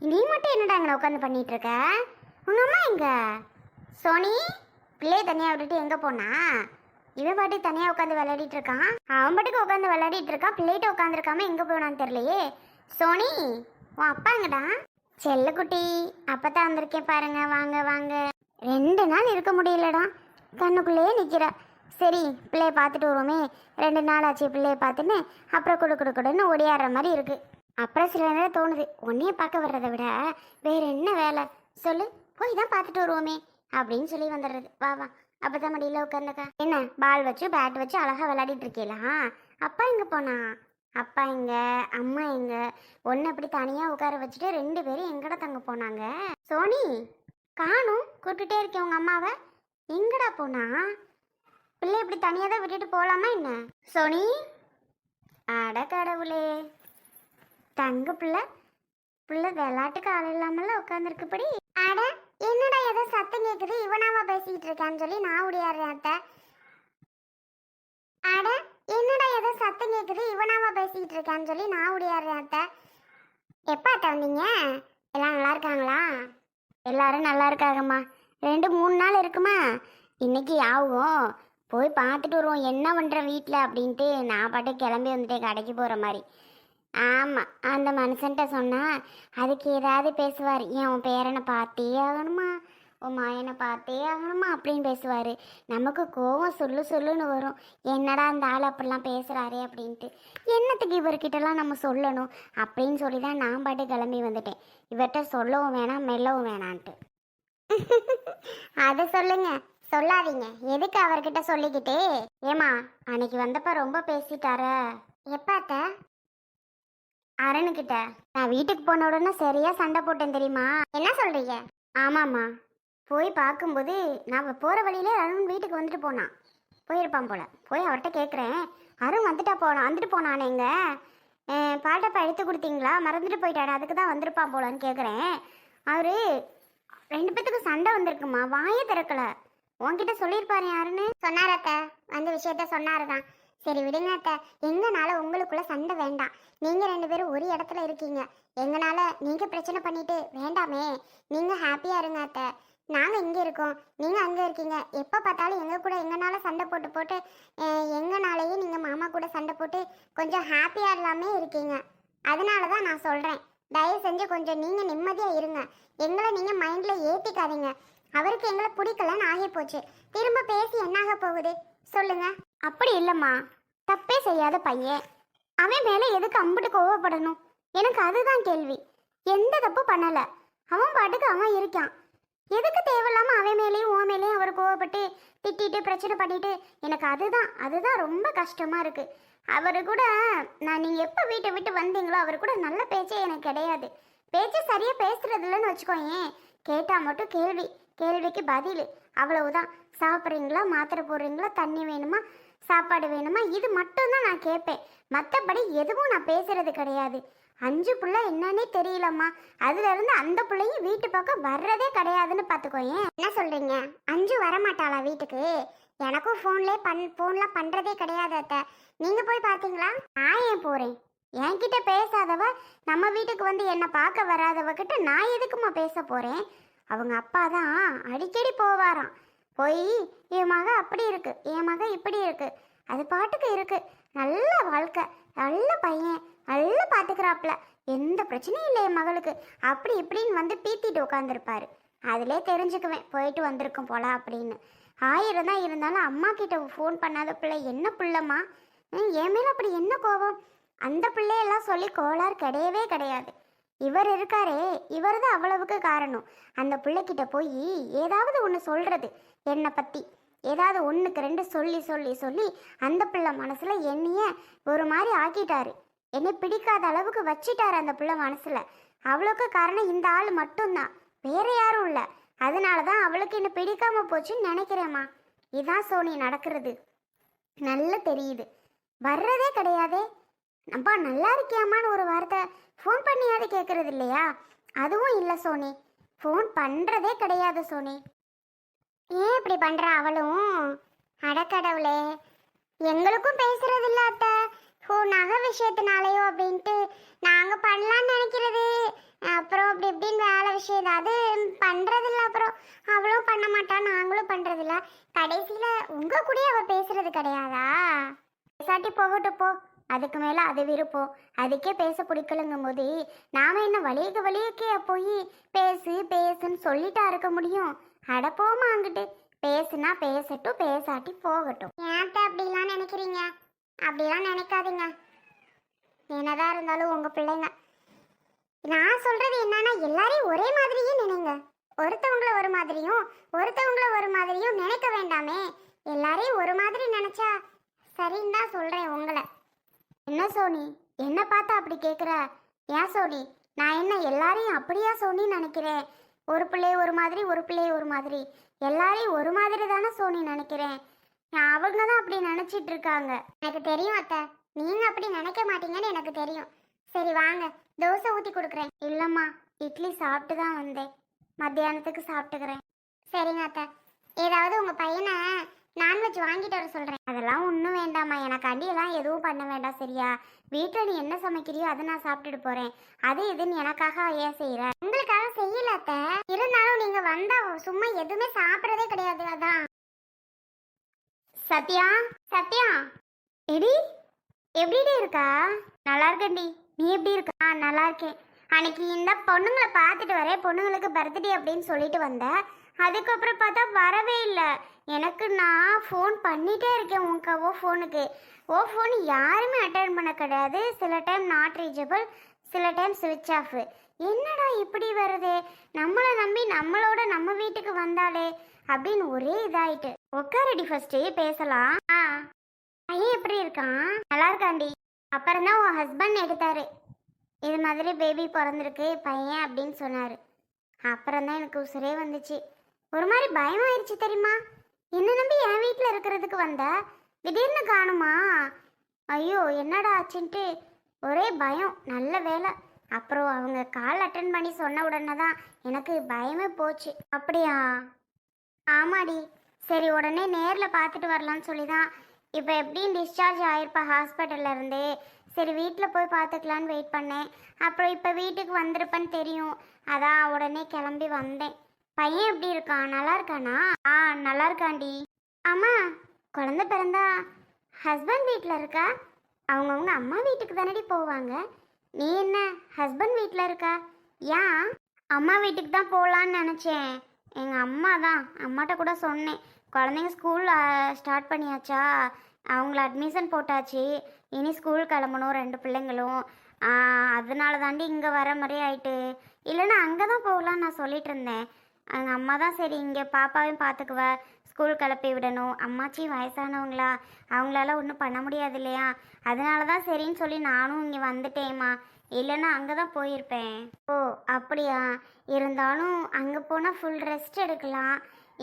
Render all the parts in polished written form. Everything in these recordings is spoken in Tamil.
நீ மட்டும் என்னடா அங்கே உட்காந்து பண்ணிட்டு இருக்க? உங்க அம்மா எங்க? சோனி, பிள்ளைய தனியா விட்டுட்டு எங்க போனா? இவன் பாட்டி தனியா உட்காந்து விளையாடிட்டு இருக்கான். அவன் பாட்டுக்கு உட்காந்து விளையாடிட்டு இருக்கான். பிள்ளைகிட்ட உட்காந்துருக்காம எங்க போனான்னு தெரியலையே. சோனி, உன் அப்பா எங்கடா? செல்லக்குட்டி, அப்பதான் வந்திருக்கேன் பாருங்க. வாங்க வாங்க. 2 நாள் இருக்க முடியலடா, கண்ணுக்குள்ளேயே நிக்கிற. சரி, பிள்ளைய பார்த்துட்டு வருவோமே, 2 நாள் ஆச்சு பிள்ளைய பார்த்துன்னு அப்புறம் கொடுன்னு ஓடியாடுற மாதிரி இருக்கு. அப்புறம் சில நேரம் தோணுது, உன்னைய பார்க்க வர்றதை விட வேற என்ன வேலை சொல்லு, போய் தான் பார்த்துட்டு வருவோமே அப்படின்னு சொல்லி வந்துடுறது. வா வா. அப்பதான் மடியில உட்காந்துக்கா. என்ன பால் வச்சு பேட் வச்சு அழகா விளையாடிட்டு இருக்கீங்களா? அப்பா எங்க போனா? அப்பா எங்க, அம்மா எங்க? ஒன்னு அப்படி தனியா உட்கார வச்சுட்டு 2 பேரும் எங்கடா தங்க போனாங்க? சோனி, காணும் கூப்பிட்டுட்டே இருக்கேன் உங்க அம்மாவை. எங்கடா போனா? பிள்ளை இப்படி தனியாக தான் விட்டுட்டு போகலாமா என்ன? சோனி, அட கடவுளே, தங்க பிள்ளை பிள்ளை விளையாட்டுக்கு ஆள் இல்லாமல உட்காந்துருக்குப்படி. அட என்னடா ஏதோ சத்தம் கேட்குது, இவனாவா பேசிக்கிட்டு இருக்கான்னு சொல்லி நான் ஓடியாடுறேன் அத்தை. அட என்னடா ஏதோ சத்தம் கேட்குது, இவனாவா பேசிக்கிட்டு இருக்கான்னு சொல்லி நான் ஓடியாடுறேன் அத்தை. எப்போ அத்தை வந்தீங்க? எல்லாம் நல்லா இருக்காங்களா? எல்லாரும் நல்லா இருக்காங்கம்மா. 2-3 நாள் இருக்குமா? இன்னைக்கு ஆகும், போய் பார்த்துட்டு வருவோம் என்ன பண்ணுற வீட்டில் அப்படின்ட்டு. நான் பாட்டு கிளம்பி வந்துட்டேன் கடைக்கு போகிற மாதிரி. ஆமாம், அந்த மனுஷன்ட்ட சொன்னால் அதுக்கு ஏதாவது பேசுவார். ஏன் உன் பேரனை பார்த்தே ஆகணுமா, உன் மாயனை பார்த்தே ஆகணுமா அப்படின்னு பேசுவார். நமக்கு கோவம் சொல்லுன்னு வரும். என்னடா அந்த ஆள் அப்படிலாம் பேசுகிறாரே அப்படின்ட்டு. என்னத்துக்கு இவர்கிட்டலாம் நம்ம சொல்லணும் அப்படின்னு சொல்லி தான் நான் பாட்டு கிளம்பி வந்துட்டேன். இவர்கிட்ட சொல்லவும் வேணாம் மெல்லவும் வேணான்ட்டு. அதை சொல்லுங்க, சொல்லாதீங்க. எதுக்கு அவர்கிட்ட சொல்லிக்கிட்டு? ஏமா, அன்னைக்கு வந்தப்ப ரொம்ப பேசிட்டார. எப்பாத்த? அரணுக்கிட்ட. நான் வீட்டுக்கு போன உடனே சரியா சண்டை போட்டேன் தெரியுமா? என்ன சொல்றீங்க? ஆமாம்மா, போய் பார்க்கும்போது நான் போற வழியிலே அருண் வீட்டுக்கு வந்துட்டு போனான். போயிருப்பான் போல. போய் அவர்கிட்ட கேட்குறேன், அருண் வந்துட்டு போனானேங்க, பாட்டப்பா எடுத்து கொடுத்தீங்களா, மறந்துட்டு போயிட்டானே, அதுக்கு தான் வந்திருப்பான் போலான்னு கேட்குறேன். அவரு 2 பேத்துக்கு சண்டை வந்திருக்குமா, வாயே திறக்கல. உன்கிட்ட சொல்லியிருப்பாரு யாருன்னு? சொன்னார அத்தை, அந்த விஷயத்த சொன்னாருதான். சரி விடுங்க அத்தை, எங்கனால உங்களுக்குள்ள சண்டை வேண்டாம். நீங்க 2 பேரும் ஒரு இடத்துல இருக்கீங்க. எங்கனால நீங்க பிரச்சனை பண்ணிட்டு வேண்டாமே. நீங்க ஹாப்பியா இருங்க அத்தை. நாங்க இங்க இருக்கோம், நீங்க அங்க இருக்கீங்க. எப்ப பார்த்தாலும் எங்க கூட எங்கனால சண்டை போட்டு எங்கனாலேயே நீங்க மாமா கூட சண்டை போட்டு கொஞ்சம் ஹாப்பியா இல்லாமே இருக்கீங்க. அதனாலதான் நான் சொல்றேன், தயவு செஞ்சு கொஞ்சம் நீங்க நிம்மதியா இருங்க. எங்களை நீங்க மைண்ட்ல ஏத்திக்காதீங்க. அவருக்கு எங்களை பிடிக்கலன்னு ஆகி போச்சு, திரும்ப பேசி என்னாக போகுது சொல்லுங்க? அப்படி இல்லைம்மா, தப்பே செய்யாத பையன், அவன் மேலே எதுக்கு அம்பிட்டு கோவப்படணும்? எனக்கு அதுதான் கேள்வி. எந்த தப்பு பண்ணல, அவன் பாட்டுக்கு அவன் இருக்கான். எதுக்கு தேவையில்லாம அவன் மேலேயும் உன் மேலேயும் அவர் கோவப்பட்டு திட்டிட்டு பிரச்சனை பண்ணிட்டு? எனக்கு அதுதான் ரொம்ப கஷ்டமா இருக்கு. அவரு கூட நீங்க எப்போ வீட்டை விட்டு வந்தீங்களோ அவர் கூட நல்ல பேச்சே எனக்கு கிடையாது. பேச்சு சரியா பேசுறது இல்லைன்னு வச்சுக்கோயேன். கேட்டா மட்டும் கேள்விக்கு பதில், அவ்வளவுதான். சாப்பிட்றீங்களா, மாத்திரை போடுறீங்களா, தண்ணி வேணுமா, சாப்பாடு வேணுமா, இது மட்டும்தான் நான் கேட்பேன். மற்றபடி எதுவும் நான் பேசுறது கிடையாது. 5 பிள்ளை என்னன்னே தெரியலம்மா, அதுல இருந்து அந்த பிள்ளையும் வீட்டு பக்கம் வர்றதே கிடையாதுன்னு பார்த்துக்கோயேன். என்ன சொல்றீங்க? 5 வரமாட்டாளா வீட்டுக்கு? எனக்கும் ஃபோன்லாம் பண்றதே கிடையாது அத்தை. நீங்க போய் பார்த்தீங்களா? நான் ஏன் போறேன்? என்கிட்ட பேசாதவ நம்ம வீட்டுக்கு வந்து என்னை பார்க்க வராதவகிட்ட நான் எதுக்குமா பேச போறேன்? அவங்க அப்பா தான் அடிக்கடி போவாராம். போய் என் மக அப்படி இருக்கு, என் மக இப்படி இருக்கு, அது பாட்டுக்கு இருக்கு, நல்ல வாழ்க்கை, நல்ல பையன், நல்லா பார்த்துக்கிறாப்புல, எந்த பிரச்சனையும் இல்லை என் மகளுக்கு, அப்படி இப்படின்னு வந்து பீத்திட்டு உட்காந்துருப்பாரு. அதிலே தெரிஞ்சுக்குவேன் போயிட்டு வந்திருக்கும் போல அப்படின்னு. 1000 தான் இருந்தாலும் அம்மா கிட்ட ஃபோன் பண்ணாத பிள்ளை என்ன பிள்ளைம்மா? என் மேலே அப்படி என்ன கோபம்? அந்த பிள்ளையெல்லாம் சொல்லி கோளாறு கிடையவே கிடையாது. இவர் இருக்காரே, இவர் தான் அவ்வளவுக்கு காரணம். அந்த பிள்ளைகிட்ட போய் ஏதாவது ஒன்று சொல்றது, என்னை பற்றி ஏதாவது 1க்கு 2 சொல்லி அந்த பிள்ளை மனசுல என்னைய ஒரு மாதிரி ஆக்கிட்டாரு. என்னை பிடிக்காத அளவுக்கு வச்சிட்டாரு அந்த பிள்ளை மனசுல. அவ்வளவுக்கு காரணம் இந்த ஆள் மட்டும்தான், வேற யாரும் இல்லை. அதனால தான் அவளுக்கு என்ன பிடிக்காம போச்சுன்னு நினைக்கிறேம்மா. இதான் சோனி நடக்கிறது. நல்லா தெரியுது, வர்றதே கிடையாதே. அப்பா நல்லா இருக்கியாமான்னு ஒரு வார்த்தை ஃபோன் பண்ணியாவது கேட்கறது இல்லையா? அதுவும் இல்லை சோனி, ஃபோன் பண்ணுறதே கிடையாது சோனி. ஏன் இப்படி பண்ணுறா அவளும்? அடக்கடவுளே, எங்களுக்கும் பேசுறது இல்லை அத்தை. நகை விஷயத்தினாலேயோ அப்படின்ட்டு நாங்கள் பண்ணலான்னு நினைக்கிறது, அப்புறம் அப்படி விஷயம் ஏதாவது பண்றதில்ல. அப்புறம் அவளும் பண்ண மாட்டா, நாங்களும் பண்றதில்ல. கடைசியில உங்க கூடயே அவ பேசுறது கிடையாதா? பேசாட்டி போகட்டும் போ. அதுக்கு மேல அது விருப்பம். அதுக்கே பேச பிடிக்கலங்கும் போது நாம என்ன வழியக்கே போய் பேசு பேசுன்னு சொல்லிட்டா இருக்க முடியும்? அட போமா அங்கிட்டு. பேசுனா பேசட்டும், பேசாட்டி போகட்டும். ஏன்ட்ட அப்படிலாம் நினைக்கிறீங்க? அப்படிலாம் நினைக்காதீங்க. என்னதான் இருந்தாலும் உங்க பிள்ளைங்க. நான் சொல்றது என்னன்னா, எல்லாரையும் ஒரே மாதிரியே நினைங்க. ஒருத்தவங்கள ஒரு மாதிரியும் ஒருத்தவங்கள ஒரு மாதிரியும் நினைக்க வேண்டாமே. எல்லாரையும் ஒரு மாதிரி நினைச்சா சரின்னு தான் சொல்றேன் உங்களை. என்ன சோனி, என்ன பார்த்தா அப்படி கேட்குற? ஏன் சோனி, நான் என்ன எல்லாரையும் அப்படியா சோனி நினைக்கிறேன்? ஒரு பிள்ளைய ஒரு மாதிரி, ஒரு பிள்ளைய ஒரு மாதிரி, எல்லாரையும் ஒரு மாதிரி தானே சோனி நினைக்கிறேன். அவங்க தான் அப்படி நினச்சிட்டு இருக்காங்க. எனக்கு தெரியும் அத்தை, நீங்கள் அப்படி நினைக்க மாட்டீங்கன்னு எனக்கு தெரியும். சரி வாங்க, தோசை ஊற்றி கொடுக்குறேன். இல்லைம்மா, இட்லி சாப்பிட்டு தான் வந்தேன். மத்தியானத்துக்கு சாப்பிட்டுக்கிறேன். சரிங்க அத்தை. ஏதாவது உங்கள் பையனை நான்வெஜ் வாங்கிட்டு வர சொல்கிறேன். அதெல்லாம் ஒன்றும் வேண்டாம்மா, எனக்காண்டியெல்லாம் எதுவும் பண்ண வேண்டாம் சரியா? வீட்டில் நீ என்ன சமைக்கிறியோ அதை நான் சாப்பிட்டுட்டு போகிறேன். அது இதுன்னு எனக்காக ஏன் செய்கிற? உங்களுக்காக செய்யல அத்தை. இருந்தாலும் நீங்கள் வந்தால் சும்மா எதுவுமே சாப்பிட்றதே கிடையாது. அதான். சத்யா, சத்யா, எடி எப்படி இருக்கா? நல்லா இருக்கேன்டி. நீ எப்படி இருக்கா? நல்லா இருக்கேன். அன்னைக்கு இந்த பொண்ணுங்களை பார்த்துட்டு வரேன், பொண்ணுங்களுக்கு பர்த்டே அப்படின்னு சொல்லிட்டு வந்தேன். அதுக்கப்புறம் பார்த்தா வரவே இல்லை. எனக்கு நான் ஃபோன் பண்ணிகிட்டே இருக்கேன் உங்க ஃபோனுக்கு. ஃபோன் யாருமே அட்டன் பண்ண கிடையாது. சில டைம் நாட் ரீச்சபிள், சில டைம் ஸ்விட்ச் ஆஃப். என்னடா இப்படி வருது? நம்மளை நம்பி நம்மளோட நம்ம வீட்டுக்கு வந்தாலே அப்படின்னு ஒரே இதாயிட்டு. உட்காரடி ஃபர்ஸ்ட் பேசலாம். பையன் எப்படி இருக்கான்? நல்லா இருக்காண்டி. அப்புறம் தான் உன் ஹஸ்பண்ட் எடுத்தாரு, இது மாதிரி பேபி பிறந்திருக்கு பையன் அப்படின்னு சொன்னார். அப்புறம் தான் எனக்கு உசுரே வந்துச்சு. ஒரு மாதிரி பயமாயிருச்சு தெரியுமா? என்ன நம்பி என் வீட்டில் இருக்கிறதுக்கு வந்த, திடீர்னு காணுமா? ஐயோ என்னடா ஆச்சுன்ட்டு ஒரே பயம். நல்ல வேலை அப்புறம் அவங்க கால் அட்டன் பண்ணி சொன்ன உடனே தான் எனக்கு பயமே போச்சு. அப்படியா? ஆமாடி. சரி உடனே நேரில் பார்த்துட்டு வரலான்னு சொல்லி தான். இப்போ எப்படியும் டிஸ்சார்ஜ் ஆயிருப்பா ஹாஸ்பிட்டல்ல இருந்து. சரி வீட்டில் போய் பார்த்துக்கலான்னு வெயிட் பண்ணேன். அப்புறம் இப்போ வீட்டுக்கு வந்திருப்பேன்னு தெரியும், அதான் உடனே கிளம்பி வந்தேன். பையன் எப்படி இருக்கான்? நல்லா இருக்கானா? நல்லா இருக்காண்டி. ஆமாம், குழந்தை பிறந்தா ஹஸ்பண்ட் வீட்டில் இருக்கா? அவங்கவுங்க அம்மா வீட்டுக்கு தானடி போவாங்க. நீ என்ன ஹஸ்பண்ட் வீட்டில் இருக்கா? ஏன்? அம்மா வீட்டுக்கு தான் போகலான்னு நினச்சேன். எங்கள் அம்மா தான், அம்மாட்ட கூட சொன்னேன், குழந்தைங்க ஸ்கூல் ஸ்டார்ட் பண்ணியாச்சா, அவங்கள அட்மிஷன் போட்டாச்சு, இனி ஸ்கூல் கிளம்பணும் 2 பிள்ளைங்களும். அதனால தாண்டி இங்கே வர மாதிரி ஆயிட்டு. இல்லைன்னா அங்கே தான் போகலான்னு நான் சொல்லிட்டு இருந்தேன். எங்கள் அம்மா தான் சரி இங்கே பாப்பாவையும் பார்த்துக்குவ, ஸ்கூல் கிளப்பி விடணும், அம்மாச்சி வயசானவங்களா, அவங்களால ஒன்றும் பண்ண முடியாது இல்லையா, அதனால தான் சரின்னு சொல்லி நானும் இங்கே வந்துட்டேம்மா. இல்லைன்னா அங்கே தான் போயிருப்பேன். ஓ அப்படியா? இருந்தாலும் அங்கே போனால் ஃபுல் ரெஸ்ட் எடுக்கலாம்.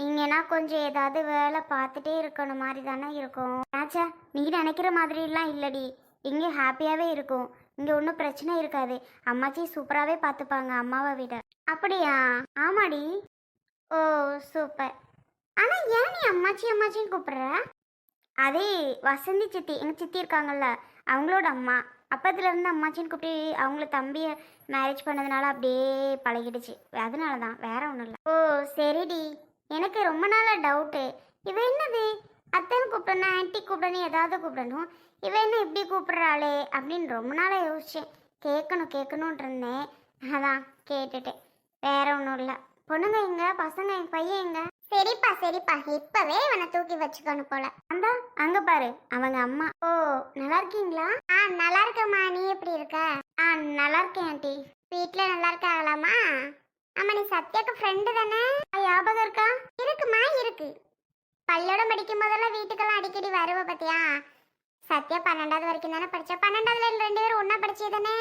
இங்கன்னா கொஞ்சம் ஏதாவது வேலை பார்த்துட்டே இருக்கணும் மாதிரி தானே இருக்கும். ஆச்சா, நீ நினைக்கிற மாதிரிலாம் இல்லடி. இங்கே ஹாப்பியாகவே இருக்கும். இங்கே ஒன்றும் பிரச்சனை இருக்காது. அம்மாச்சி சூப்பராகவே பார்த்துப்பாங்க அம்மாவை விட. அப்படியா? ஆமாடி. ஓ சூப்பர். ஆனால் ஏன் நீ அம்மாச்சி அம்மாச்சின்னு கூப்பிட்ற? அதே வசந்தி சித்தி, எங்கள் சித்தி இருக்காங்கல்ல, அவங்களோட அம்மா. அப்பத்துலேருந்து அம்மாச்சின்னு கூப்பிட்டு அவங்கள தம்பியை மேரேஜ் பண்ணதுனால அப்படியே பழகிடுச்சு. அதனால தான், வேற ஒன்றும் இல்லை. ஓ சரிடி. எனக்கு ரொம்ப நாளாக டவுட்டு, இவ என்னது அத்தைன்னு கூப்பிடணும், ஆன்ட்டி கூப்பிடணும், ஏதாவது கூப்பிடணும், இவ என்ன இப்படி கூப்பிட்றாளே அப்படின்னு ரொம்ப நாளாக யோசித்தேன். கேட்கணும்னு இருந்தேன், அதான் கேட்டுட்டேன். வேற ஒன்றும் இல்லை. பொண்ணுங்க எங்க, பசங்க எங்க, பையன் எங்க? சரிப்பா இப்பவே இவனை தூக்கி வச்சுக்கணும் போல. அந்த அங்க பாரு அவங்க அம்மா. ஓ நல்லா இருக்கீங்களா? நல்லா இருக்கம்மா. நீ எப்படி இருக்க? நல்லா இருக்கேன் ஆண்டி. வீட்டுல நல்லா இருக்காங்களாமா? ஆமா, நீ சத்யாக்கு ஃப்ரெண்டு தானே? ஞாபகம் இருக்கா? இருக்குமா, இருக்கு. பள்ளோட படிக்கும் போதெல்லாம் வீட்டுக்கெல்லாம் அடிக்கடி வருவ பத்தியா? சத்யா 12வது வரைக்கும் தானே படிச்சா? 12வதுல 2 பேரும் ஒன்னா படிச்சே தானே?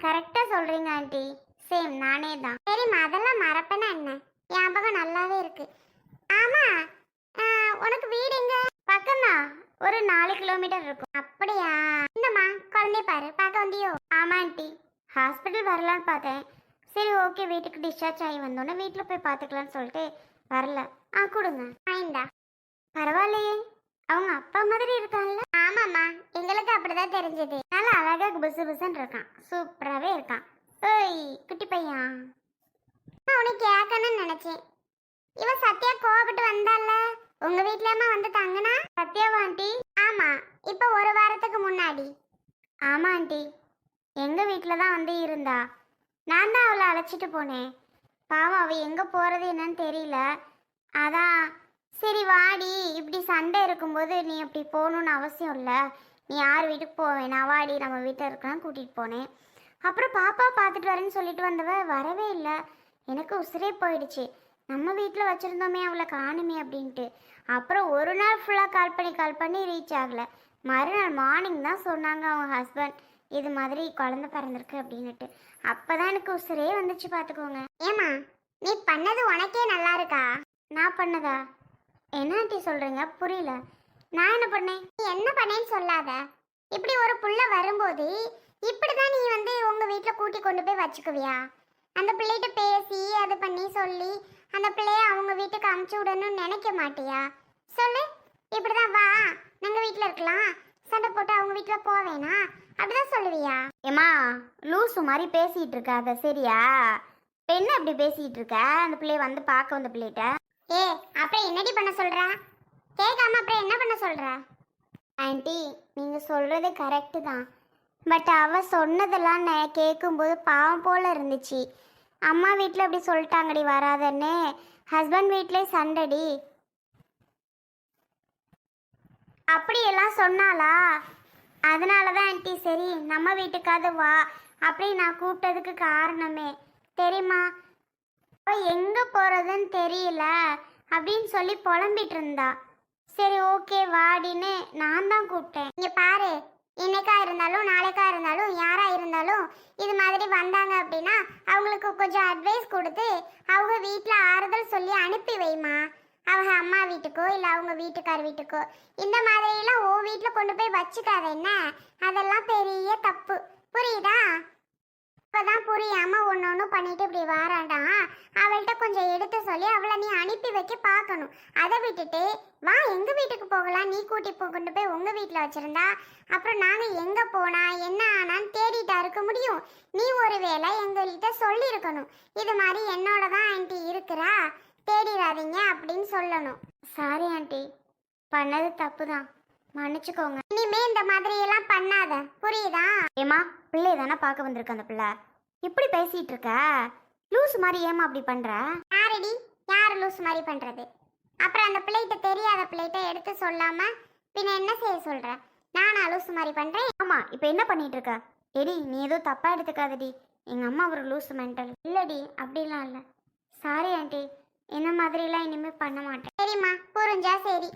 கரெக்டா சொல்றீங்க ஆண்டி. சேம், நானே தான். சரிம்மா, அதெல்லாம் மறப்பேனா என்ன? ஞாபகம் நல்லாவே இருக்கு. ஆமா, உனக்கு வீடு எங்க? பக்கம்தான், ஒரு 4 கிலோமீட்டர் இருக்கும். அப்படியா? இந்தம்மா குழந்தைய பாரு, பார்க்க வந்தியோ? ஆமா ஆண்டி, ஹாஸ்பிட்டல் வரலான்னு பார்த்தேன். சரி ஓகே, வீட்டுக்கு டிஸ்சார்ஜ் ஆகி வந்தோன்னே வீட்டில் போய் பார்த்துக்கலான்னு சொல்லிட்டு வரல. கொடுங்க. ஐந்தா. பரவாயில்லையே, அவங்க அப்பா மாதிரி இருக்காங்கல்ல? ஆமாம்மா, எங்களுக்கு அப்படிதான் தெரிஞ்சது. நல்லா அழகாக புசு புசுன்னு இருக்கான், சூப்பராகவே இருக்கான். ஓய் குட்டி பையன், அவனை ஒண்ணு கேட்கணும்னு நினைச்சேன். இவ சத்யா கோவப்பட்டு வந்தால, உங்க வீட்லமா வந்து தங்குனா? சத்யாவா ஆண்டி? ஆமா, இப்ப ஒரு வாரத்துக்கு முன்னாடி. ஆமா ஆண்டி, எங்க வீட்டில் தான் வந்து இருந்தா. நான் தான் அவளை அழைச்சிட்டு போனேன். பாவம் அவ எங்க போறது என்னன்னு தெரியல. அதான் சரி வாடி, இப்படி சண்டை இருக்கும்போது நீ அப்படி போகணுன்னு அவசியம் இல்லை, நீ யார் வீட்டுக்கு போவேன், நான் வாடி நம்ம வீட்டில் இருக்கலாம் கூட்டிகிட்டு போனேன். அப்புறம் பாப்பா பார்த்துட்டு வரேன்னு சொல்லிட்டு வந்தவ வரவே இல்லை. எனக்கு உசுரே போயிடுச்சு. நம்ம வீட்டில் வச்சுருந்தோமே அவளை காணுமே அப்படின்ட்டு. அப்புறம் ஒரு நாள் ஃபுல்லாக கால் பண்ணி ரீச் ஆகலை. மறுநாள் மார்னிங் தான் சொன்னாங்க அவங்க ஹஸ்பண்ட் இது மாதிரி குழந்தை பிறந்திருக்கு அப்படின்னுட்டு. அப்போ தான் எனக்கு உசுரே வந்துச்சு பார்த்துக்கோங்க. ஏமா நீ பண்ணது உனக்கே நல்லா இருக்கா? நான் பண்ணதா? என்ன ஆண்டி சொல்கிறீங்க? புரியல. நான் என்ன பண்ணேன்? நீ என்ன பண்ணேன்னு சொல்லாத. இப்படி ஒரு புள்ள வரும்போது இப்படி தான் நீ வந்து உங்கள் வீட்டில் கூட்டி கொண்டு போய் வச்சுக்குவியா? அந்த பிள்ளைகிட்ட பேசி அது பண்ணி சொல்லி அந்த பிள்ளைய அவங்க வீட்டுக்கு அமுச்சு விடணும்னு நினைக்க மாட்டியா? சொல்லு. இப்படி தான் வா நாங்கள் வீட்டில் இருக்கலாம், சண்டை போட்டு அவங்க வீட்டில் போவேனா அப்படிதான் சொல்லுவியா? ஏமா லூசு மாதிரி பேசிகிட்டு இருக்காத சரியா? என்ன அப்படி பேசிகிட்டு இருக்க? அந்த பிள்ளைய வந்து பார்க்க வந்த பிள்ளைகிட்ட. ஏ அப்புறம் என்னடி பண்ண சொல்ற? கேட்காம அப்புறம் என்ன பண்ண சொல்ற? ஆண்டி நீங்கள் சொல்கிறது கரெக்டு தான். பட் அவள் சொன்னதெல்லாம் நான் கேட்கும்போது பாவம் போல் இருந்துச்சு. அம்மா வீட்டில் அப்படி சொல்லிட்டாங்கடி வராதன்னு, ஹஸ்பண்ட் வீட்டிலே சண்டடி அப்படியெல்லாம் சொன்னாளா? அதனால தான் ஆண்டி சரி நம்ம வீட்டுக்காவது வா அப்படி நான் கூப்பிட்டதுக்கு காரணமே தெரியுமா? அவள் எங்கே போகிறதுன்னு தெரியல அப்படின்னு சொல்லி புலம்பிட்டு இருந்தா. சரி ஓகே வாடின்னு நான் தான் கூப்பிட்டேன். இங்கே பாரு, இன்னைக்கா இருந்தாலும் நாளைக்கா இருந்தாலும் யாரா இருந்தாலும் இது மாதிரி வந்தாங்க அப்படின்னா அவங்களுக்கு கொஞ்சம் அட்வைஸ் கொடுத்து அவங்க வீட்டில் ஆறுதல் சொல்லி அனுப்பி வைமா. அவங்க அம்மா வீட்டுக்கோ இல்லை அவங்க வீட்டுக்கார் வீட்டுக்கோ இந்த மாதிரியெல்லாம் ஓ வீட்டில் கொண்டு போய் வச்சுக்காத என்ன, அதெல்லாம் பெரிய தப்பு புரியுதா? இப்போதான் புரியாம ஒன்று ஒன்று பண்ணிட்டு இப்படி வாராண்டா. அவள்கிட்ட கொஞ்சம் எடுத்து சொல்லி அவளை நீ அனுப்பி வைக்க பார்க்கணும். அதை விட்டுட்டு வா எங்கள் வீட்டுக்கு போகலாம், நீ கூட்டி கொண்டு போய் உங்கள் வீட்டில் வச்சுருந்தா அப்புறம் நாங்கள் எங்கே போனா என்ன ஆனான்னு தேடிட்டா இருக்க முடியும்? நீ ஒரு வேளை எங்கள்கிட்ட சொல்லியிருக்கணும், இது மாதிரி என்னோட தான் ஆண்டி இருக்கிறா தேடிடாதீங்க அப்படின்னு சொல்லணும். சாரி ஆண்டி, பண்ணது தப்பு தான், மன்னிச்சுக்கோங்க. இனிமே இந்த மாதிரி எல்லாம் பண்ணாத புரியுதா? ஏமா பிள்ளை தானே பார்க்க வந்திருக்க, அந்த பிள்ளை இப்படி பேசிட்டு இருக்க லூஸ் மாதிரி ஏமா அப்படி பண்ற? யாரடி யார் லூஸ் மாதிரி பண்றது? அப்புறம் அந்த பிள்ளைகிட்ட தெரியாத பிள்ளைகிட்ட எடுத்து சொல்லாம பின்ன என்ன செய்ய சொல்ற? நானா லூஸ் மாதிரி பண்றேன்? ஆமா இப்போ என்ன பண்ணிட்டு இருக்க? எடி நீ ஏதோ தப்பா எடுத்துக்காதடி, எங்க அம்மா ஒரு லூஸ் மென்டல். இல்லடி அப்படிலாம் இல்லை. சாரி ஆண்டி, இந்த மாதிரிலாம் இனிமேல் பண்ண மாட்டேன். சரிம்மா புரிஞ்சா சரி.